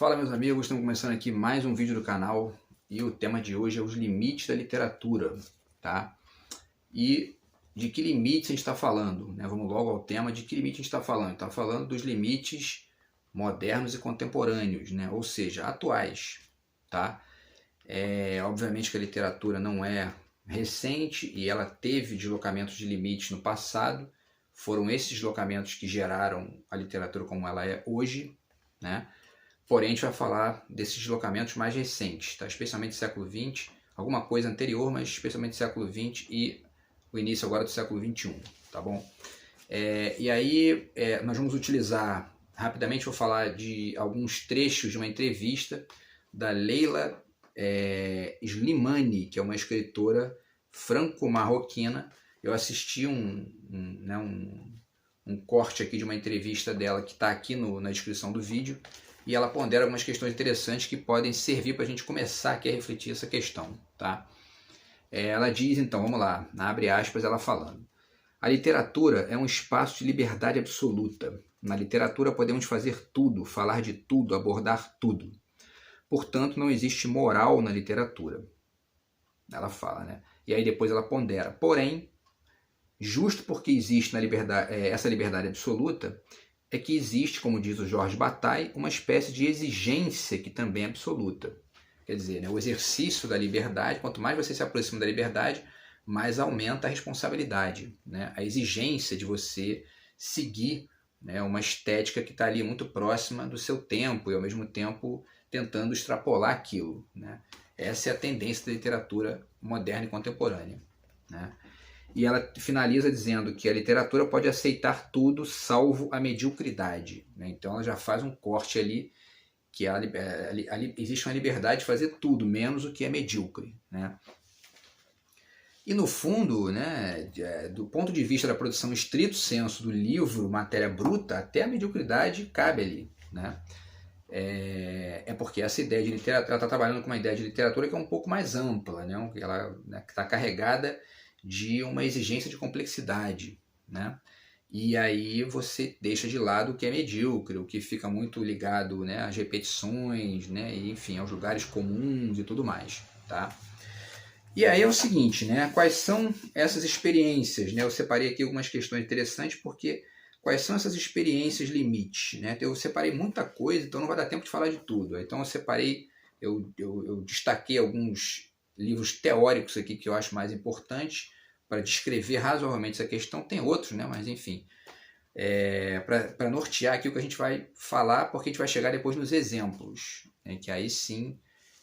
Fala, meus amigos, estamos começando aqui mais um vídeo do canal e o tema de hoje é os limites da literatura, tá? E de que limites a gente está falando, né? Vamos logo ao tema de que limite a gente está falando. Está falando dos limites modernos e contemporâneos, né? Ou seja, atuais, tá? Obviamente que a literatura não é recente e ela teve deslocamentos de limites no passado. Foram esses deslocamentos que geraram a literatura como ela é hoje, né? Porém, a gente vai falar desses deslocamentos mais recentes, tá? Especialmente do século XX, alguma coisa anterior, mas especialmente do século XX e o início agora do século XXI, tá bom? E aí nós vamos utilizar, rapidamente vou falar de alguns trechos de uma entrevista da Leila Slimani, que é uma escritora franco-marroquina. Eu assisti um corte aqui de uma entrevista dela que está aqui na descrição do vídeo, e ela pondera algumas questões interessantes que podem servir para a gente começar aqui a refletir essa questão, tá? Ela diz, então, vamos lá, abre aspas, ela falando: a literatura é um espaço de liberdade absoluta. Na literatura podemos fazer tudo, falar de tudo, abordar tudo. Portanto, não existe moral na literatura. Ela fala, né? E aí depois ela pondera. Porém, justo porque existe essa liberdade absoluta, é que existe, como diz o Georges Bataille, uma espécie de exigência que também é absoluta. Quer dizer, né, o exercício da liberdade, quanto mais você se aproxima da liberdade, mais aumenta a responsabilidade, né? A exigência de você seguir, né, uma estética que está ali muito próxima do seu tempo e, ao mesmo tempo, tentando extrapolar aquilo, né? Essa é a tendência da literatura moderna e contemporânea, né? E ela finaliza dizendo que a literatura pode aceitar tudo salvo a mediocridade, né? Então ela já faz um corte ali, que existe uma liberdade de fazer tudo, menos o que é medíocre, né? E no fundo, né, do ponto de vista da produção estrito sensu do livro, matéria bruta, até a mediocridade cabe ali, né? Porque essa ideia de literatura, ela está trabalhando com uma ideia de literatura que é um pouco mais ampla, né? Ela está carregada de uma exigência de complexidade, né? E aí você deixa de lado o que é medíocre, o que fica muito ligado, né, às repetições, né, e, enfim, aos lugares comuns e tudo mais, tá? E aí é o seguinte, né, quais são essas experiências, né? Eu separei aqui algumas questões interessantes, porque quais são essas experiências limites, né? Eu separei muita coisa, então não vai dar tempo de falar de tudo. Então eu separei, eu destaquei alguns livros teóricos aqui que eu acho mais importantes para descrever razoavelmente essa questão. Tem outros, né? Mas enfim, para nortear aqui o que a gente vai falar, porque a gente vai chegar depois nos exemplos, né? Que aí sim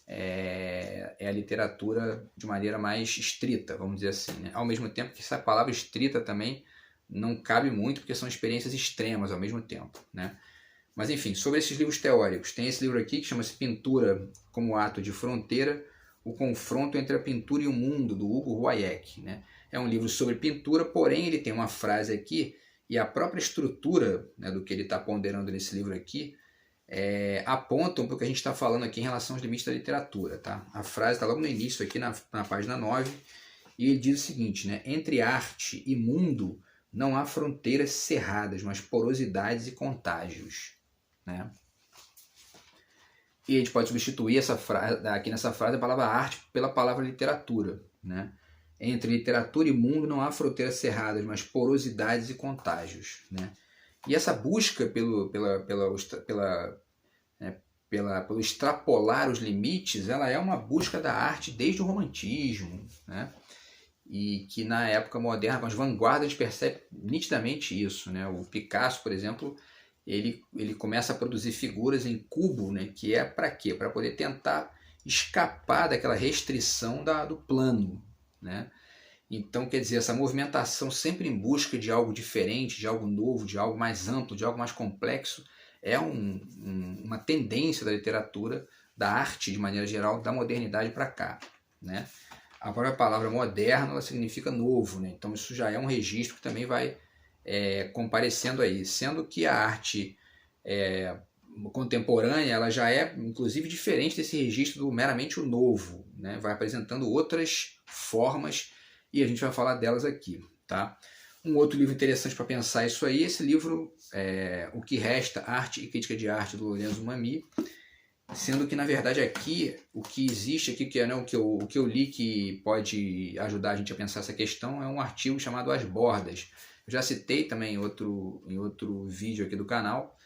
é a literatura de maneira mais estrita, vamos dizer assim, né? Ao mesmo tempo que essa palavra estrita também não cabe muito, porque são experiências extremas ao mesmo tempo, né? Mas enfim, sobre esses livros teóricos, tem esse livro aqui que chama-se Pintura como Ato de Fronteira, o confronto entre a pintura e o mundo, do Hugo Wayek, né? É um livro sobre pintura, porém ele tem uma frase aqui, e a própria estrutura, né, do que ele está ponderando nesse livro aqui, apontam para o que a gente está falando aqui em relação aos limites da literatura, tá? A frase está logo no início, aqui na página 9, e ele diz o seguinte, né? Entre arte e mundo não há fronteiras cerradas, mas porosidades e contágios, né? E a gente pode substituir essa frase, aqui nessa frase, a palavra arte pela palavra literatura, né? Entre literatura e mundo não há fronteiras cerradas, mas porosidades e contágios, né? E essa busca pelo extrapolar os limites, ela é uma busca da arte desde o romantismo, né? E que na época moderna, com as vanguardas, a gente percebe nitidamente isso, né? O Picasso, por exemplo, ele começa a produzir figuras em cubo, né? Que é para quê? Para poder tentar escapar daquela restrição do plano, né? Então, quer dizer, essa movimentação sempre em busca de algo diferente, de algo novo, de algo mais amplo, de algo mais complexo, é uma tendência da literatura, da arte de maneira geral, da modernidade para cá, né? A própria palavra moderno, ela significa novo, né? Então isso já é um registro que também vai comparecendo aí, sendo que a arte contemporânea, ela já é inclusive diferente desse registro do meramente o novo, né? Vai apresentando outras formas e a gente vai falar delas aqui, tá? Um outro livro interessante para pensar isso aí, esse livro, O que Resta, Arte e Crítica de Arte, do Lorenzo Mami. Sendo que, na verdade, aqui, o que existe aqui, que é, né, o que eu li que pode ajudar a gente a pensar essa questão, é um artigo chamado As Bordas. Eu já citei também em outro vídeo aqui do canal,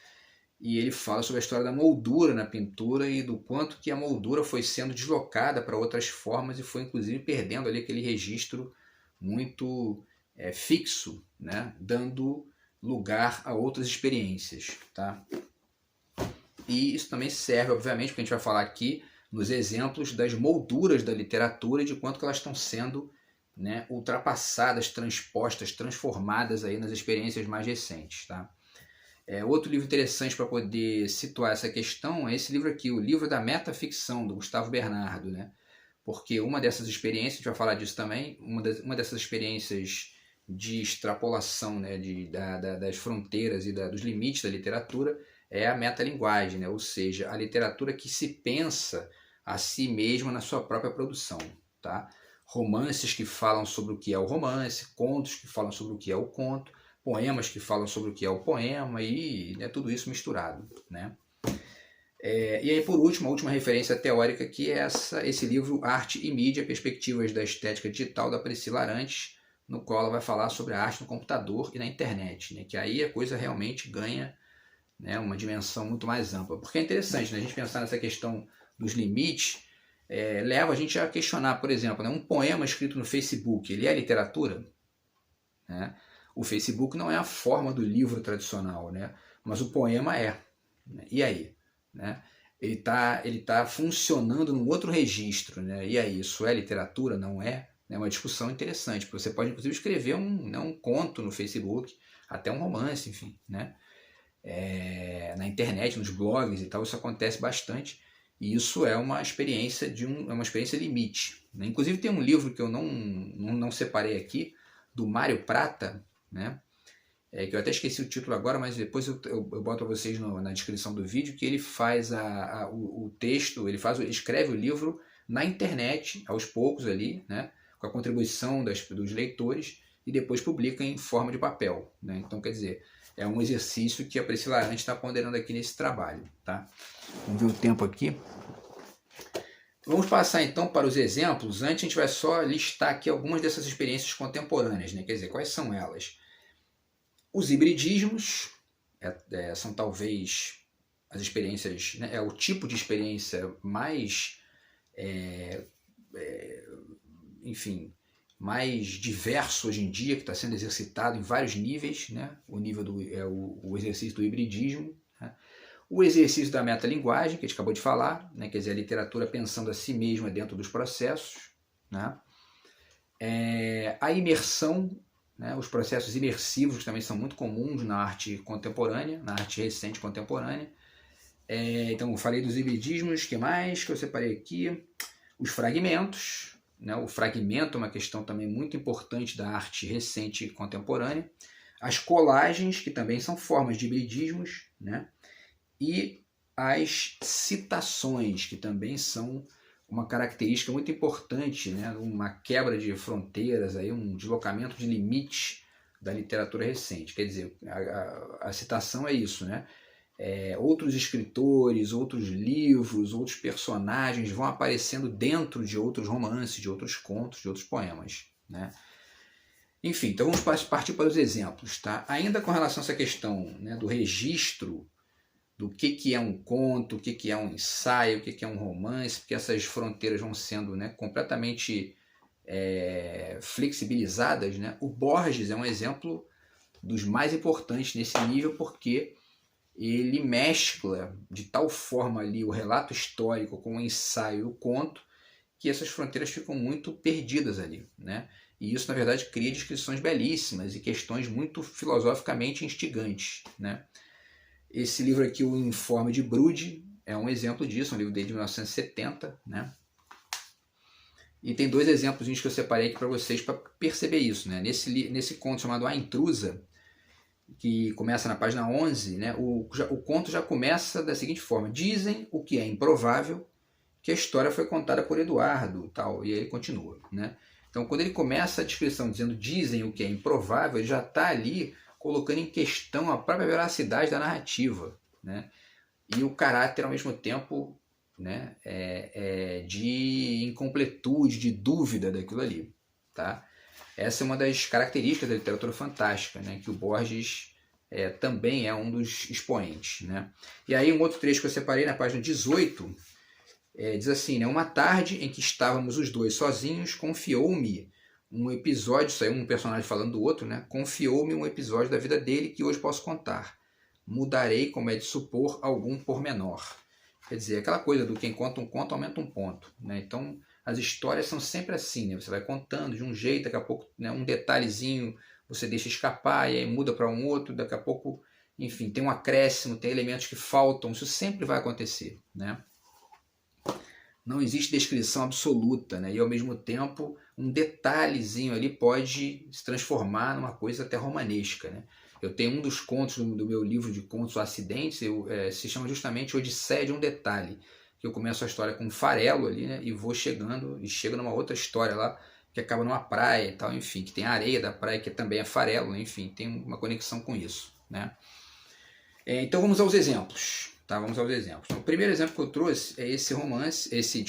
e ele fala sobre a história da moldura na pintura e do quanto que a moldura foi sendo deslocada para outras formas e foi, inclusive, perdendo ali aquele registro muito fixo, né, dando lugar a outras experiências, tá? E isso também serve, obviamente, porque a gente vai falar aqui nos exemplos das molduras da literatura e de quanto que elas estão sendo, né, ultrapassadas, transpostas, transformadas aí nas experiências mais recentes. Tá? Outro livro interessante para poder situar essa questão é esse livro aqui, o livro da Metaficção, do Gustavo Bernardo. Né? Porque uma dessas experiências, a gente vai falar disso também, uma dessas experiências de extrapolação, né, das fronteiras e dos limites da literatura é a metalinguagem, né? Ou seja, a literatura que se pensa a si mesma na sua própria produção. Tá? Romances que falam sobre o que é o romance, contos que falam sobre o que é o conto, poemas que falam sobre o que é o poema e tudo isso misturado. Né? E aí, por último, a última referência teórica que é esse livro Arte e Mídia, Perspectivas da Estética Digital, da Priscila Arantes, no qual ela vai falar sobre a arte no computador e na internet, né? Que aí a coisa realmente ganha, né, uma dimensão muito mais ampla. Porque é interessante, né, a gente pensar nessa questão dos limites, leva a gente a questionar, por exemplo, né, um poema escrito no Facebook, ele é literatura? Né? O Facebook não é a forma do livro tradicional, né? Mas o poema é. Né? E aí? Né? Ele tá funcionando num outro registro. Né? E aí, isso é literatura? Não é? É uma discussão interessante, porque você pode inclusive escrever um conto no Facebook, até um romance, enfim, né? Na internet, nos blogs e tal, isso acontece bastante, e isso é uma experiência é uma experiência limite. Né? Inclusive tem um livro que eu não separei aqui, do Mário Prata, né? Que eu até esqueci o título agora, mas depois eu boto para vocês na descrição do vídeo, que ele faz o texto, ele escreve o livro na internet, aos poucos ali, né? Com a contribuição dos leitores, e depois publica em forma de papel. Né? Então, quer dizer, é um exercício que a Priscila Arantes está ponderando aqui nesse trabalho. Tá? Vamos ver o tempo aqui. Vamos passar então para os exemplos. Antes a gente vai só listar aqui algumas dessas experiências contemporâneas. Né? Quer dizer, quais são elas? Os hibridismos são talvez as experiências, né? É o tipo de experiência mais, enfim, mais diverso hoje em dia, que está sendo exercitado em vários níveis. Né? O nível o exercício do hibridismo. Né? O exercício da metalinguagem, que a gente acabou de falar, né? Quer dizer, a literatura pensando a si mesma dentro dos processos. Né? A imersão, né? Os processos imersivos que também são muito comuns na arte contemporânea, na arte recente contemporânea. Então, eu falei dos hibridismos, que mais que eu separei aqui? Os fragmentos. Né? O fragmento é uma questão também muito importante da arte recente e contemporânea. As colagens, que também são formas de hibridismos. Né? E as citações, que também são uma característica muito importante, né? Uma quebra de fronteiras, aí, um deslocamento de limites da literatura recente. Quer dizer, a citação é isso, né? Outros escritores, outros livros, outros personagens vão aparecendo dentro de outros romances, de outros contos, de outros poemas. Né? Enfim, então vamos partir para os exemplos. Tá? Ainda com relação a essa questão, né, do registro, do que é um conto, o que é um ensaio, o que é um romance, porque essas fronteiras vão sendo, né, completamente flexibilizadas. Né? O Borges é um exemplo dos mais importantes nesse nível, porque ele mescla de tal forma ali o relato histórico com o ensaio, o conto, que essas fronteiras ficam muito perdidas ali. Né? E isso, na verdade, cria descrições belíssimas e questões muito filosoficamente instigantes. Né? Esse livro aqui, O Informe de Brude, é um exemplo disso, um livro dele de 1970. Né? E tem dois exemplos que eu separei aqui para vocês para perceber isso. Né? Nesse conto chamado A Intrusa, que começa na página 11, né, o conto já começa da seguinte forma: dizem o que é improvável que a história foi contada por Eduardo, tal, e aí ele continua. Né? Então, quando ele começa a descrição dizendo dizem o que é improvável, ele já está ali colocando em questão a própria veracidade da narrativa. Né? E o caráter, ao mesmo tempo, né, de incompletude, de dúvida daquilo ali. Tá? Essa é uma das características da literatura fantástica, né, que o Borges também é um dos expoentes. Né? E aí um outro trecho que eu separei na página 18, diz assim, né, uma tarde em que estávamos os dois sozinhos, confiou-me um episódio, isso aí um personagem falando do outro, né, confiou-me um episódio da vida dele que hoje posso contar. Mudarei, como é de supor, algum pormenor. Quer dizer, aquela coisa do quem conta um conto aumenta um ponto. Né? Então, as histórias são sempre assim, né? Você vai contando de um jeito, daqui a pouco, né, um detalhezinho você deixa escapar e aí muda para um outro, daqui a pouco, enfim, tem um acréscimo, tem elementos que faltam, isso sempre vai acontecer. Né? Não existe descrição absoluta, né? E ao mesmo tempo um detalhezinho ali pode se transformar numa coisa até romanesca. Né? Eu tenho um dos contos do meu livro de contos Acidentes, se chama justamente Odisseia de um Detalhe, que eu começo a história com um farelo ali, né? E vou chegando, e chego numa outra história lá, que acaba numa praia e tal, enfim, que tem a areia da praia, que também é farelo, né? Enfim, tem uma conexão com isso. Né? Então vamos aos exemplos. Tá, vamos aos exemplos. Então, o primeiro exemplo que eu trouxe é esse romance, esse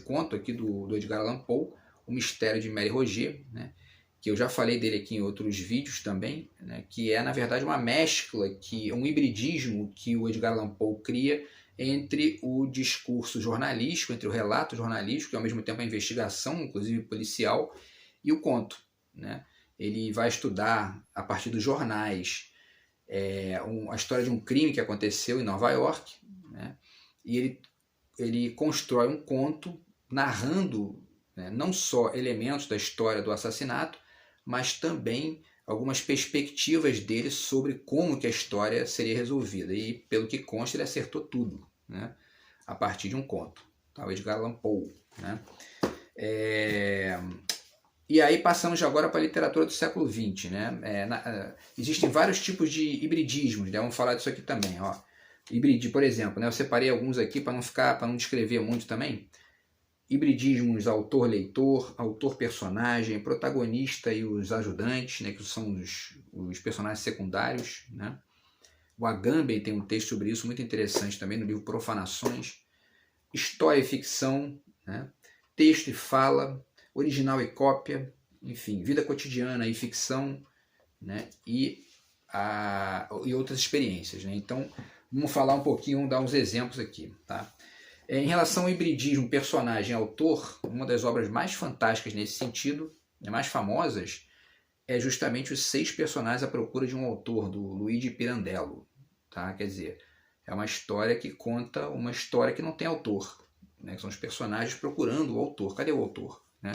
conto aqui do Edgar Allan Poe, O Mistério de Mary Roget, né, que eu já falei dele aqui em outros vídeos também, né, que é, na verdade, uma mescla, um hibridismo que o Edgar Allan Poe cria entre o discurso jornalístico, entre o relato jornalístico, que ao mesmo tempo é investigação, inclusive policial, e o conto. Né? Ele vai estudar, a partir dos jornais, a história de um crime que aconteceu em Nova York, né? E ele constrói um conto narrando, né, não só elementos da história do assassinato, mas também algumas perspectivas dele sobre como que a história seria resolvida. E pelo que consta, ele acertou tudo, né, a partir de um conto. Tá? O Edgar Allan Poe. Né? E aí passamos agora para a literatura do século XX. Né? Existem vários tipos de hibridismos, né? Vamos falar disso aqui também. Ó. Por exemplo, né? Eu separei alguns aqui para não descrever muito também. Hibridismos autor-leitor, autor-personagem, protagonista e os ajudantes, né? Que são os personagens secundários. Né? O Agamben tem um texto sobre isso muito interessante também no livro Profanações. História e ficção, né? Texto e fala, original e cópia, enfim, vida cotidiana e ficção, né? E outras experiências. Né? Então, vamos falar um pouquinho, vamos dar uns exemplos aqui. Tá? Em relação ao hibridismo personagem-autor, uma das obras mais fantásticas nesse sentido, mais famosas, é justamente Os 6 Personagens à Procura de um Autor, do Luigi Pirandello. Tá? Quer dizer, é uma história que conta uma história que não tem autor. Né? Que são os personagens procurando o autor. Cadê o autor? Né?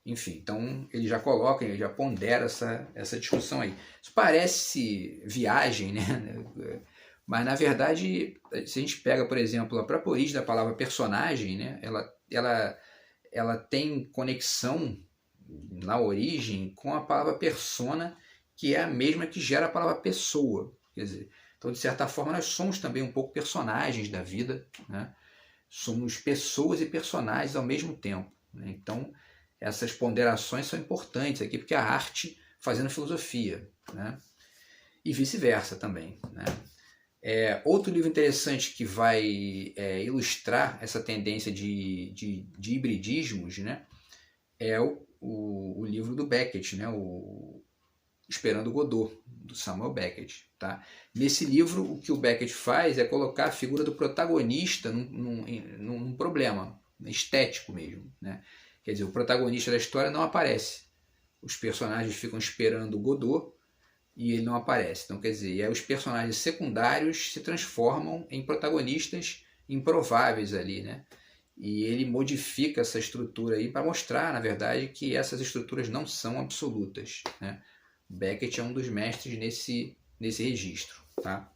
Enfim, então ele já coloca, ele já pondera essa discussão aí. Isso parece viagem, né? Mas na verdade, se a gente pega, por exemplo, a própria origem da palavra personagem, né? ela tem conexão na origem com a palavra persona, que é a mesma que gera a palavra pessoa. Quer dizer, então, de certa forma, nós somos também um pouco personagens da vida, né? Somos pessoas e personagens ao mesmo tempo. Né? Então, essas ponderações são importantes aqui, porque a arte fazendo filosofia, né? E vice-versa também. Né? Outro livro interessante que vai ilustrar essa tendência de hibridismos, né? É o livro do Beckett, né? O Esperando Godot, do Samuel Beckett. Tá? Nesse livro, o que o Beckett faz é colocar a figura do protagonista num problema estético mesmo. Né? Quer dizer, o protagonista da história não aparece. Os personagens ficam esperando o Godot e ele não aparece. Então, quer dizer, e aí os personagens secundários se transformam em protagonistas improváveis ali, né? E ele modifica essa estrutura aí para mostrar, na verdade, que essas estruturas não são absolutas. Né? Beckett é um dos mestres nesse registro. Tá?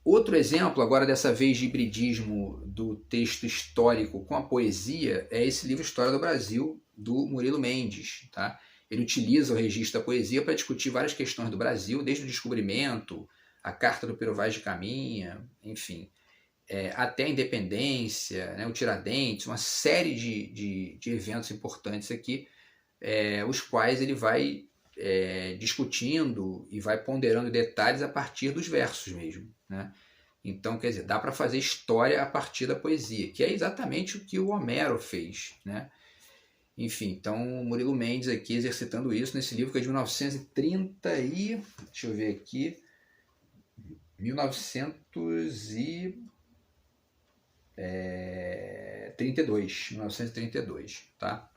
Outro exemplo, agora dessa vez de hibridismo do texto histórico com a poesia, é esse livro História do Brasil, do Murilo Mendes. Tá? Ele utiliza o registro da poesia para discutir várias questões do Brasil, desde o descobrimento, a Carta do Pero Vaz de Caminha, enfim, até a independência, né, o Tiradentes, uma série de eventos importantes aqui, os quais ele vai discutindo e vai ponderando detalhes a partir dos versos mesmo. Né? Então, quer dizer, dá para fazer história a partir da poesia, que é exatamente o que o Homero fez, né? Enfim, então Murilo Mendes aqui exercitando isso nesse livro que é de 1930 e... deixa eu ver aqui... 1932, tá?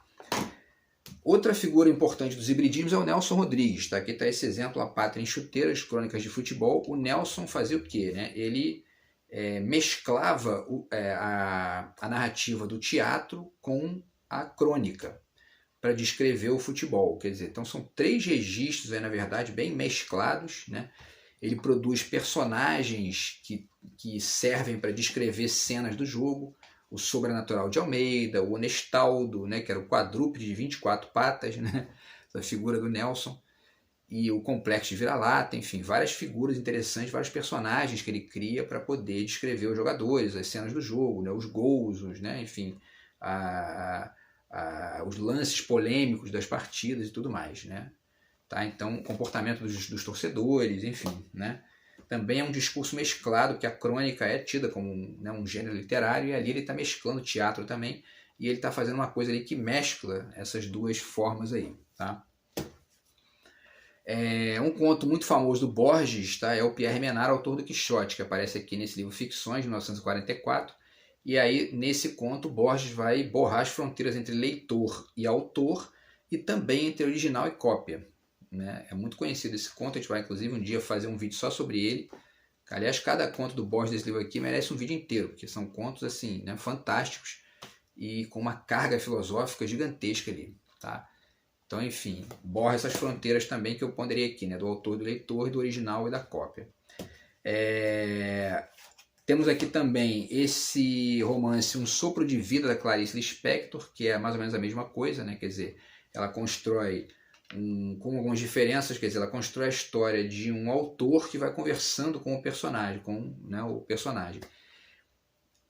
Outra figura importante dos hibridismos é o Nelson Rodrigues, tá? Aqui está esse exemplo, A Pátria em Chuteiras, Crônicas de Futebol. O Nelson fazia o quê, né? Ele mesclava a narrativa do teatro com a crônica para descrever o futebol, quer dizer, então são 3 registros aí, na verdade, bem mesclados, né? Ele produz personagens que servem para descrever cenas do jogo, o Sobrenatural de Almeida, o Honestaldo, né, que era o quadrúpede de 24 patas, né, essa figura do Nelson, e o Complexo de Vira-Lata, enfim, várias figuras interessantes, vários personagens que ele cria para poder descrever os jogadores, as cenas do jogo, né, os gols, né, enfim, os lances polêmicos das partidas e tudo mais, né? Tá? Então, o comportamento dos torcedores, enfim, né? Também é um discurso mesclado, que a crônica é tida como um gênero literário, e ali ele está mesclando teatro também, e ele está fazendo uma coisa ali que mescla essas 2 formas aí, tá? Um conto muito famoso do Borges, tá? É o Pierre Menard, autor do Quixote, que aparece aqui nesse livro Ficções, de 1944, e aí nesse conto Borges vai borrar as fronteiras entre leitor e autor, e também entre original e cópia, né? É muito conhecido esse conto, a gente vai inclusive um dia fazer um vídeo só sobre ele. Aliás, cada conto do Borges desse livro aqui merece um vídeo inteiro, porque são contos assim, né, fantásticos e com uma carga filosófica gigantesca ali, tá? Então, enfim, borra essas fronteiras também que eu ponderei aqui, né, do autor, do leitor, do original e da cópia. Temos aqui também esse romance Um Sopro de Vida, da Clarice Lispector, que é mais ou menos a mesma coisa, né? Quer dizer, ela constrói com algumas diferenças, quer dizer, ela constrói a história de um autor que vai conversando com o personagem, o personagem.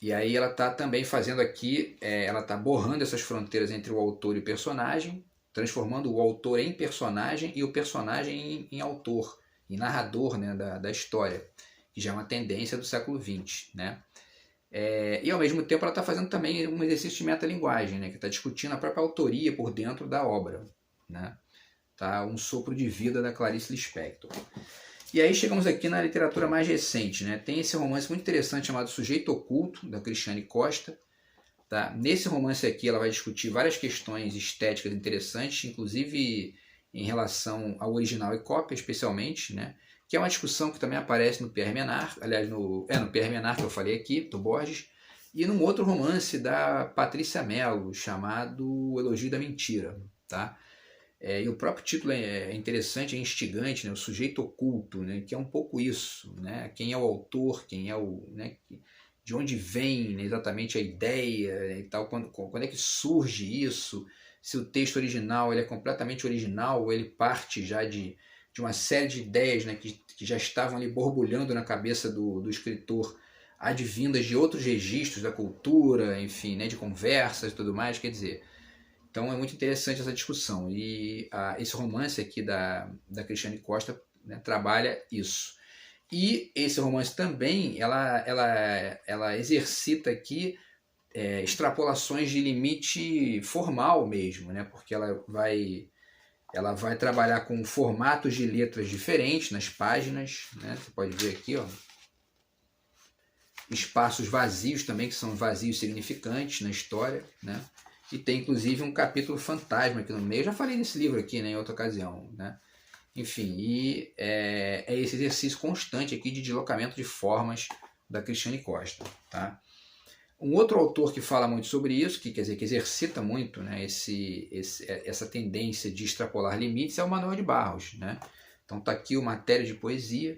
E aí ela está também fazendo aqui, ela está borrando essas fronteiras entre o autor e o personagem, transformando o autor em personagem e o personagem em autor, em narrador, né, da história, que já é uma tendência do século XX, né? E ao mesmo tempo ela está fazendo também um exercício de metalinguagem, né, que está discutindo a própria autoria por dentro da obra, né? Tá? Um Sopro de Vida, da Clarice Lispector. E aí chegamos aqui na literatura mais recente, né? Tem esse romance muito interessante chamado Sujeito Oculto, da Cristiane Costa. Tá? Nesse romance aqui ela vai discutir várias questões estéticas interessantes, inclusive em relação ao original e cópia, especialmente, né? Que é uma discussão que também aparece no Pierre Menard, aliás, no Pierre Menard que eu falei aqui, do Borges, e num outro romance da Patrícia Mello, chamado O Elogio da Mentira. Tá? E o próprio título é interessante, é instigante, né? O Sujeito Oculto, né? Que é um pouco isso, né? Quem é o autor, quem é o... né? De onde vem, né, exatamente a ideia, né, e tal, quando é que surge isso, se o texto original ele é completamente original ou ele parte já de uma série de ideias, né, que já estavam ali borbulhando na cabeça do escritor, advindas de outros registros da cultura, enfim, né, de conversas e tudo mais, quer dizer... Então é muito interessante essa discussão, e esse romance aqui da Cristiane Costa, né, trabalha isso. E esse romance também, ela exercita aqui extrapolações de limite formal mesmo, né, porque ela vai trabalhar com formatos de letras diferentes nas páginas, né, você pode ver aqui, ó, espaços vazios também, que são vazios significantes na história, né? E tem inclusive um capítulo fantasma aqui no meio. Eu já falei desse livro aqui, né, em outra ocasião, né? Enfim, e é esse exercício constante aqui de deslocamento de formas da Cristiane Costa, tá? Um outro autor que fala muito sobre isso, que quer dizer que exercita muito, né, essa tendência de extrapolar limites, é o Manuel de Barros, né? Então tá aqui o Matéria de Poesia.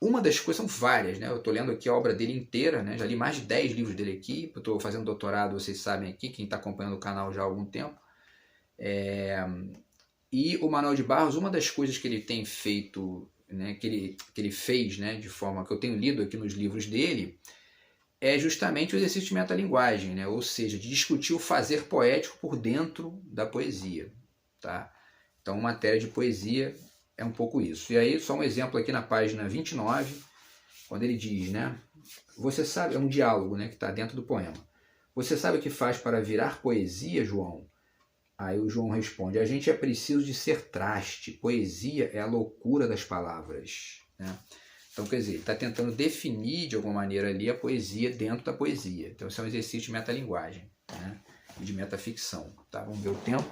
Uma das coisas, são várias, né? Eu estou lendo aqui a obra dele inteira, né? Já li mais de 10 livros dele aqui. Eu estou fazendo doutorado, vocês sabem aqui, quem está acompanhando o canal já há algum tempo. E o Manuel de Barros, uma das coisas que ele tem feito, né, que ele fez, né, de forma que eu tenho lido aqui nos livros dele, é justamente o exercício de metalinguagem, né? Ou seja, de discutir o fazer poético por dentro da poesia. Tá? Então, Matéria de Poesia é um pouco isso. E aí, só um exemplo aqui na página 29, quando ele diz, né? você sabe, é um diálogo, né, que está dentro do poema. Você sabe o que faz para virar poesia, João? Aí o João responde, a gente é preciso de ser traste, poesia é a loucura das palavras. Né? Então, quer dizer, ele está tentando definir de alguma maneira ali a poesia dentro da poesia. Então, isso é um exercício de metalinguagem, né? E de metaficção. Tá? Vamos ver o tempo.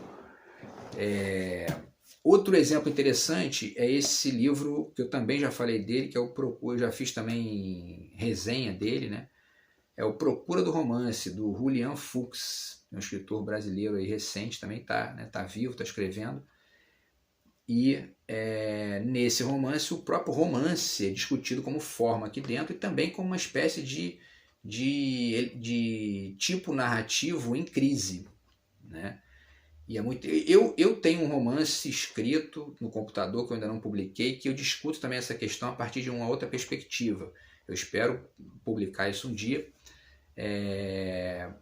Outro exemplo interessante é esse livro, que eu também já falei dele, que é o Procura, eu já fiz também resenha dele, né? É o Procura do Romance, do Julian Fuchs, um escritor brasileiro aí recente, também está, né, tá vivo, está escrevendo. E nesse romance, o próprio romance é discutido como forma aqui dentro e também como uma espécie de tipo narrativo em crise, né? E é muito... eu tenho um romance escrito no computador que eu ainda não publiquei, que eu discuto também essa questão a partir de uma outra perspectiva. Eu espero publicar isso um dia.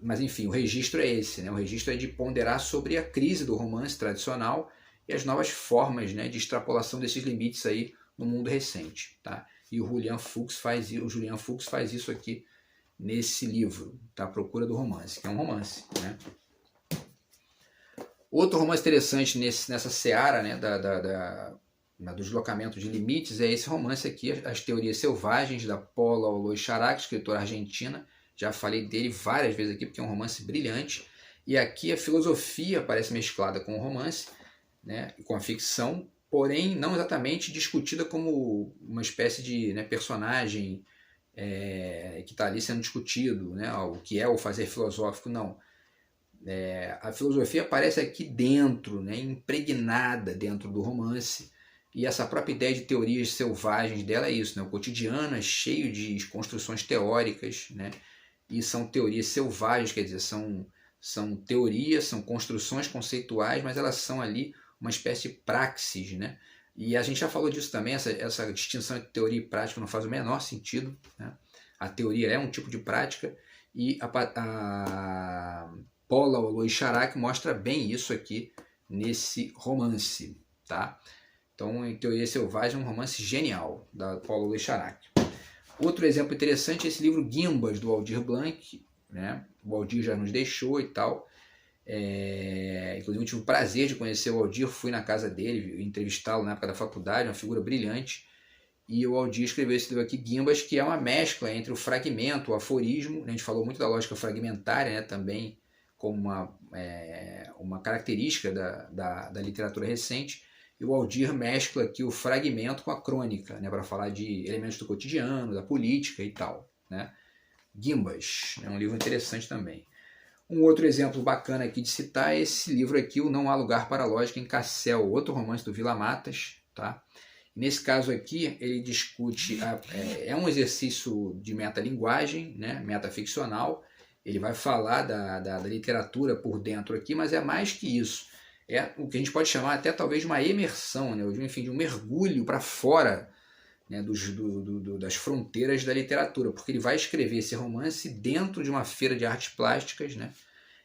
Mas enfim, o registro é esse, né? O registro é de ponderar sobre a crise do romance tradicional e as novas formas, né, de extrapolação desses limites aí no mundo recente. Tá? E o Julian Fuchs faz isso aqui nesse livro, tá? Procura do Romance, que é um romance, né? Outro romance interessante nessa seara, né, do deslocamento de limites é esse romance aqui, As Teorias Selvagens, da Paula Oloy-Charach, escritora argentina. Já falei dele várias vezes aqui, porque é um romance brilhante. E aqui a filosofia parece mesclada com o romance, né, com a ficção, porém não exatamente discutida como uma espécie de, né, personagem que está ali sendo discutido, né, o que é o fazer filosófico, não. A filosofia aparece aqui dentro, né, impregnada dentro do romance, e essa própria ideia de teorias selvagens dela é isso, né, o cotidiano é cheio de construções teóricas, né, e são teorias selvagens, quer dizer, são teorias, são construções conceituais, mas elas são ali uma espécie de praxis, né? E a gente já falou disso também, essa distinção entre teoria e prática não faz o menor sentido, né? A teoria é um tipo de prática e a Paula Oloy-Charach mostra bem isso aqui nesse romance, tá? Então, em Teoria Selvagem, é um romance genial da Paula Oloy-Charach. Outro exemplo interessante é esse livro Guimbas, do Aldir Blanc, né? O Aldir já nos deixou e tal. Inclusive eu tive o prazer de conhecer o Aldir, fui na casa dele, entrevistá-lo na época da faculdade, uma figura brilhante. E o Aldir escreveu esse livro aqui, Guimbas, que é uma mescla entre o fragmento, o aforismo, a gente falou muito da lógica fragmentária, né? Também como uma característica da literatura recente. E o Aldir mescla aqui o fragmento com a crônica, né, para falar de elementos do cotidiano, da política e tal. Né? Guimbas, é um livro interessante também. Um outro exemplo bacana aqui de citar é esse livro aqui, o Não Há Lugar para a Lógica, em Cassel, outro romance do Vila Matas. Tá? Nesse caso aqui, ele discute, é um exercício de metalinguagem, né, metaficcional. Ele vai falar da literatura por dentro aqui, mas é mais que isso. É o que a gente pode chamar até talvez de uma imersão, né? De um mergulho para fora, né? Das fronteiras da literatura, porque ele vai escrever esse romance dentro de uma feira de artes plásticas, né?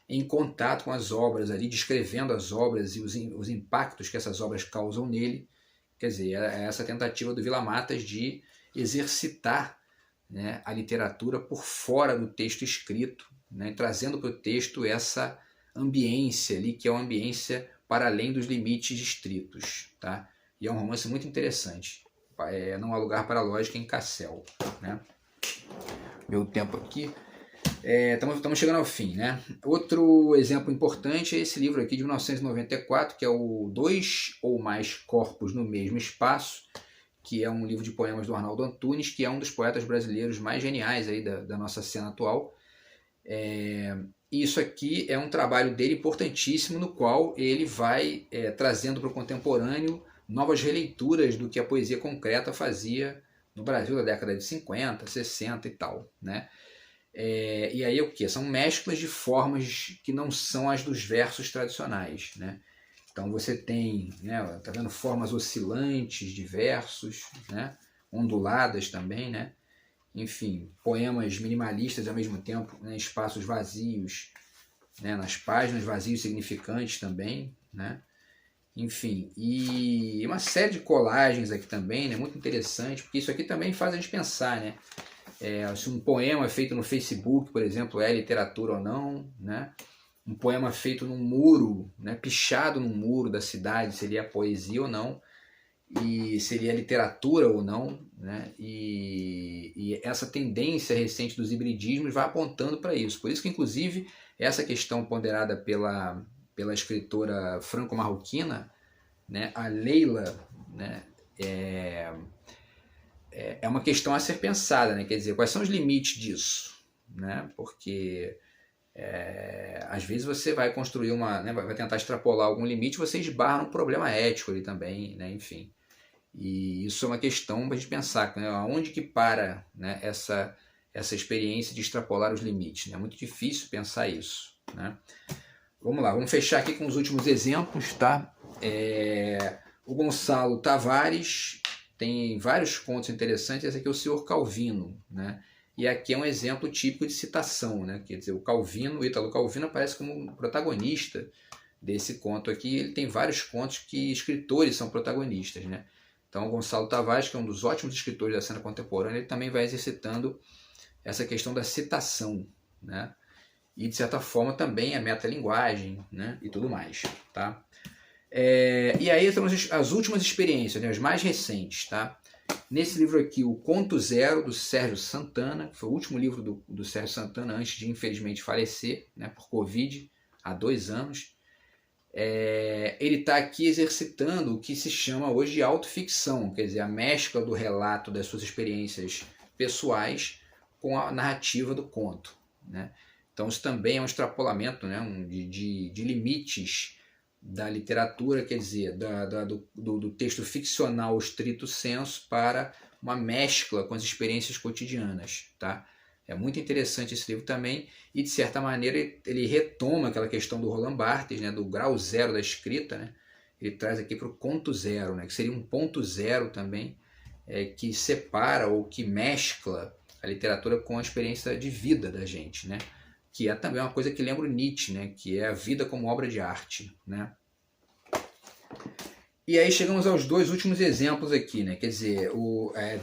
Em contato com as obras ali, descrevendo as obras e os impactos que essas obras causam nele. Quer dizer, é essa tentativa do Vila Matas de exercitar, né, a literatura por fora do texto escrito, né? Trazendo para o texto essa ambiência ali, que é uma ambiência para além dos limites estritos, tá? E é um romance muito interessante. Não Há Lugar para a Lógica, em Cassel, né? Meu tempo aqui. Estamos chegando ao fim, né? Outro exemplo importante é esse livro aqui de 1994, que é o Dois ou Mais Corpos no Mesmo Espaço, que é um livro de poemas do Arnaldo Antunes, que é um dos poetas brasileiros mais geniais aí da nossa cena atual. Isso aqui é um trabalho dele importantíssimo, no qual ele vai trazendo para o contemporâneo novas releituras do que a poesia concreta fazia no Brasil da década de 50, 60 e tal, né? E aí o que? São mesclas de formas que não são as dos versos tradicionais, né? Então você tem, né, tá vendo, formas oscilantes de versos, né? Onduladas também, né? Enfim, poemas minimalistas ao mesmo tempo, né, espaços vazios, né, nas páginas, vazios significantes também, né? Enfim, e uma série de colagens aqui também, né, muito interessante, porque isso aqui também faz a gente pensar, né? se um poema feito no Facebook, por exemplo, é literatura ou não, né? Um poema feito num muro, né, pichado num muro da cidade, seria poesia ou não, e seria literatura ou não, né? E essa tendência recente dos hibridismos vai apontando para isso. Por isso que, inclusive, essa questão ponderada pela escritora franco-marroquina, né, a Leila, né, é uma questão a ser pensada, né? Quer dizer, quais são os limites disso, né? Porque às vezes você vai construir né, vai tentar extrapolar algum limite, você esbarra num problema ético ali também, né? Enfim. E isso é uma questão para a gente pensar, né? Aonde que para, né, essa experiência de extrapolar os limites, né? É muito difícil pensar isso, né? Vamos lá, vamos fechar aqui com os últimos exemplos, tá? O Gonçalo Tavares tem vários contos interessantes. Esse aqui é o Senhor Calvino, né? E aqui é um exemplo típico de citação, né? Quer dizer, o Ítalo Calvino aparece como protagonista desse conto aqui. Ele tem vários contos que escritores são protagonistas, né? Então, o Gonçalo Tavares, que é um dos ótimos escritores da cena contemporânea, ele também vai exercitando essa questão da citação, né? E, de certa forma, também a metalinguagem, né? E tudo mais, tá? E aí temos as últimas experiências, né? As mais recentes, tá? Nesse livro aqui, O Conto Zero, do Sérgio Santana, que foi o último livro do Sérgio Santana antes de, infelizmente, falecer, né, por Covid, há 2 anos. Ele está aqui exercitando o que se chama hoje de autoficção, quer dizer, a mescla do relato das suas experiências pessoais com a narrativa do conto, né? Então isso também é um extrapolamento, né, de limites da literatura, quer dizer, do texto ficcional stricto sensu para uma mescla com as experiências cotidianas, tá? É muito interessante esse livro também, e de certa maneira ele retoma aquela questão do Roland Barthes, né, do grau zero da escrita, né? Ele traz aqui para o conto zero, né, que seria um ponto zero também, que separa ou que mescla a literatura com a experiência de vida da gente, né? Que é também uma coisa que lembra o Nietzsche, né, que é a vida como obra de arte, né? E aí chegamos aos 2 últimos exemplos aqui, né? Quer dizer,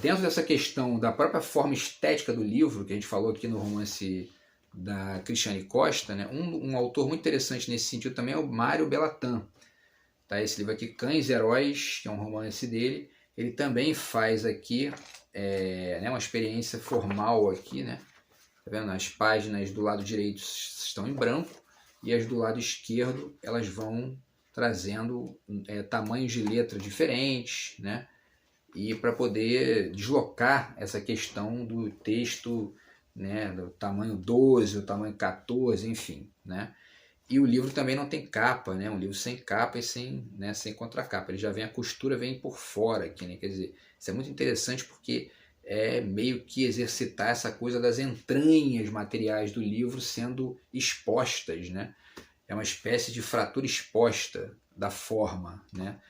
dentro dessa questão da própria forma estética do livro, que a gente falou aqui no romance da Cristiane Costa, né? Um autor muito interessante nesse sentido também é o Mário Bellatran. Tá? Esse livro aqui, Cães e Heróis, que é um romance dele, ele também faz aqui né, uma experiência formal aqui, né? Tá vendo? As páginas do lado direito estão em branco e as do lado esquerdo elas vão trazendo tamanhos de letra diferentes, né? E para poder deslocar essa questão do texto, né, do tamanho 12, o tamanho 14, enfim, né? E o livro também não tem capa, né? Um livro sem capa e sem contracapa. Ele já vem, a costura vem por fora aqui, né? Quer dizer, isso é muito interessante porque é meio que exercitar essa coisa das entranhas materiais do livro sendo expostas, né? É uma espécie de fratura exposta da forma, né?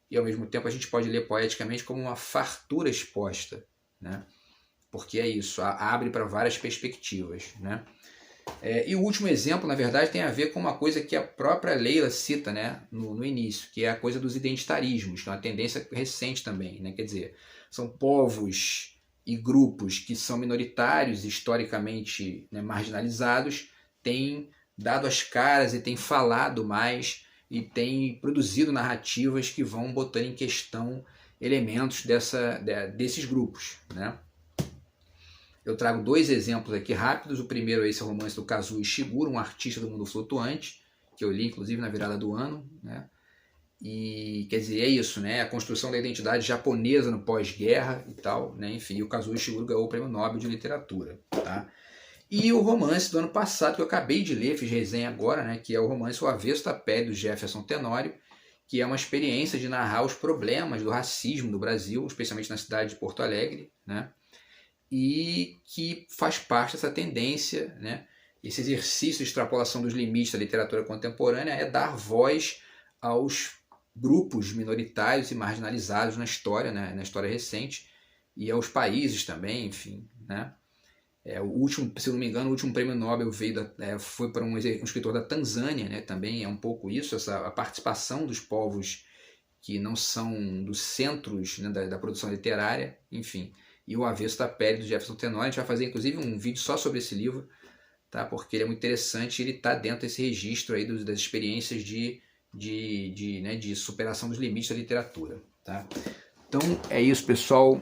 E ao mesmo tempo a gente pode ler poeticamente como uma fartura exposta, né? Porque é isso, abre para várias perspectivas, né? E o último exemplo, na verdade, tem a ver com uma coisa que a própria Leila cita, né, no início, que é a coisa dos identitarismos, que é uma tendência recente também, né? Quer dizer, são povos e grupos que são minoritários, historicamente, né, marginalizados, têm dado as caras e têm falado mais e têm produzido narrativas que vão botando em questão elementos desses grupos, né? Eu trago 2 exemplos aqui rápidos. O primeiro é esse romance do Kazuo Ishiguro, um artista do mundo flutuante, que eu li inclusive na virada do ano, né? E quer dizer, é isso, né? A construção da identidade japonesa no pós-guerra e tal, né? Enfim, o Kazuo Ishiguro ganhou o Prêmio Nobel de Literatura, tá? E o romance do ano passado, que eu acabei de ler, fiz resenha agora, né? Que é o romance O Avesso da Pele, do Jefferson Tenório, que é uma experiência de narrar os problemas do racismo no Brasil, especialmente na cidade de Porto Alegre, né? E que faz parte dessa tendência, né? Esse exercício de extrapolação dos limites da literatura contemporânea é dar voz aos grupos minoritários e marginalizados na história, né? Na história recente, e aos países também, enfim, né? O último, se eu não me engano, o último prêmio Nobel foi para um escritor da Tanzânia, né? Também é um pouco isso, a participação dos povos que não são dos centros, né, da produção literária, enfim. e O Avesso da Pele, do Jefferson Tenório. A gente vai fazer inclusive um vídeo só sobre esse livro, tá? Porque ele é muito interessante, ele está dentro desse registro aí das experiências de superação dos limites da literatura, tá? Então é isso, pessoal.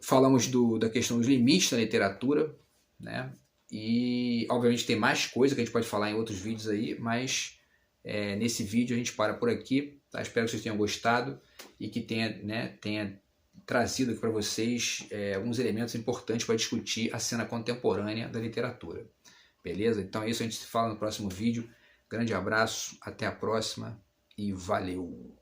Falamos da questão dos limites da literatura, né? E obviamente tem mais coisa que a gente pode falar em outros vídeos aí, mas nesse vídeo a gente para por aqui, tá? Espero que vocês tenham gostado e que tenha trazido aqui para vocês alguns elementos importantes para discutir a cena contemporânea da literatura. Beleza? Então é isso, a gente se fala no próximo vídeo. Grande abraço, até a próxima e valeu!